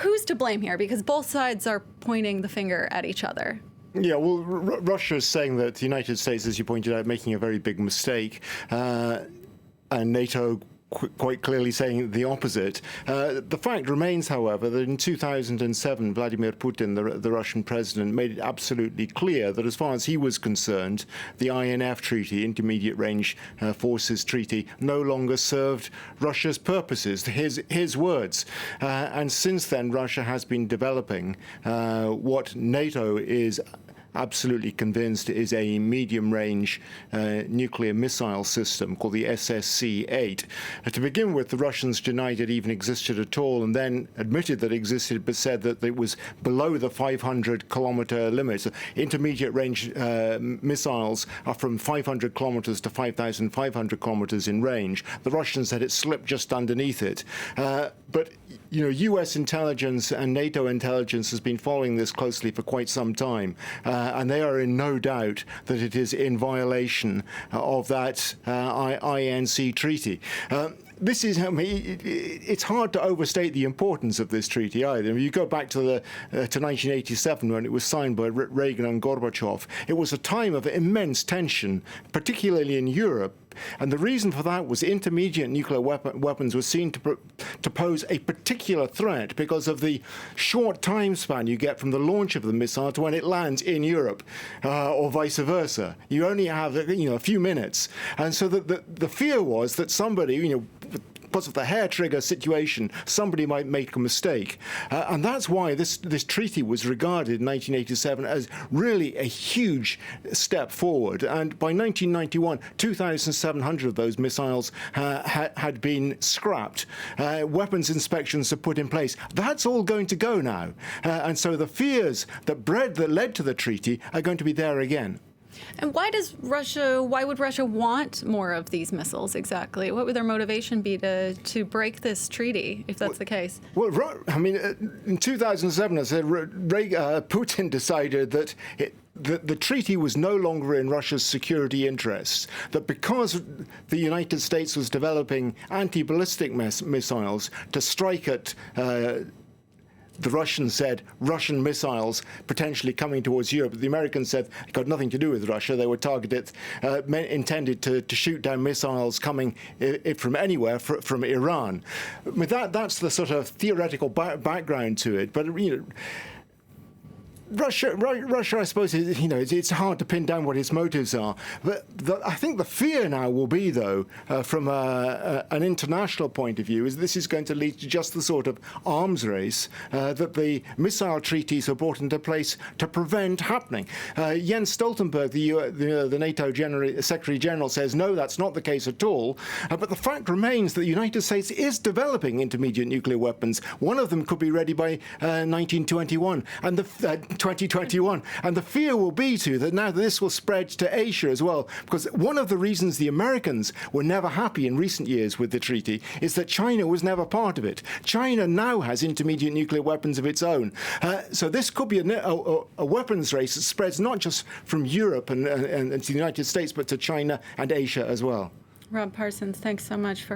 who's to blame here? Because both sides are pointing the finger at each other. Yeah, well, Russia is saying that the United States, as you pointed out, making a very big mistake, and NATO quite clearly saying the opposite. The fact remains, however, that in 2007, Vladimir Putin, the Russian president, made it absolutely clear that as far as he was concerned, the INF Treaty, Intermediate Range Forces Treaty, no longer served Russia's purposes, his words. And since then, Russia has been developing what NATO is absolutely convinced is a medium-range nuclear missile system called the SSC-8. To begin with, the Russians denied it even existed at all, and then admitted that it existed, but said that it was below the 500-kilometer limit. So intermediate-range missiles are from 500 kilometers to 5,500 kilometers in range. The Russians said it slipped just underneath it. But U.S. intelligence and NATO intelligence has been following this closely for quite some time, and they are in no doubt that it is in violation of that INC treaty. This is, it's hard to overstate the importance of this treaty either. I mean, you go back to 1987 when it was signed by Reagan and Gorbachev. It was a time of immense tension, particularly in Europe. And the reason for that was intermediate nuclear weapons were seen to pose a particular threat because of the short time span you get from the launch of the missile to when it lands in Europe, or vice versa. You only have a few minutes. And so the fear was that somebody, because of the hair trigger situation, somebody might make a mistake. And that's why this treaty was regarded in 1987 as really a huge step forward. And by 1991, 2,700 of those missiles had been scrapped. Weapons inspections are put in place. That's all going to go now. And so the fears that led to the treaty are going to be there again. And why would Russia want more of these missiles exactly? What would their motivation be to break this treaty, if that's the case? Well, I mean, in 2007, I said, Putin decided that the treaty was no longer in Russia's security interests, that because the United States was developing anti-ballistic missiles to strike at the Russians said Russian missiles potentially coming towards Europe. The Americans said it got nothing to do with Russia. They were targeted, intended to shoot down missiles coming from anywhere, from Iran. I mean, that's the sort of theoretical background to it. But Russia, I suppose, it's hard to pin down what its motives are. But I think the fear now will be, though, from an international point of view, is this is going to lead to just the sort of arms race that the missile treaties were brought into place to prevent happening. Jens Stoltenberg, the NATO Secretary General, says, no, that's not the case at all. But the fact remains that the United States is developing intermediate nuclear weapons. One of them could be ready by 2021, and the fear will be, too, that now this will spread to Asia as well, because one of the reasons the Americans were never happy in recent years with the treaty is that China was never part of it. China now has intermediate nuclear weapons of its own. So this could be a weapons race that spreads not just from Europe and to the United States, but to China and Asia as well. Rob Parsons, thanks so much for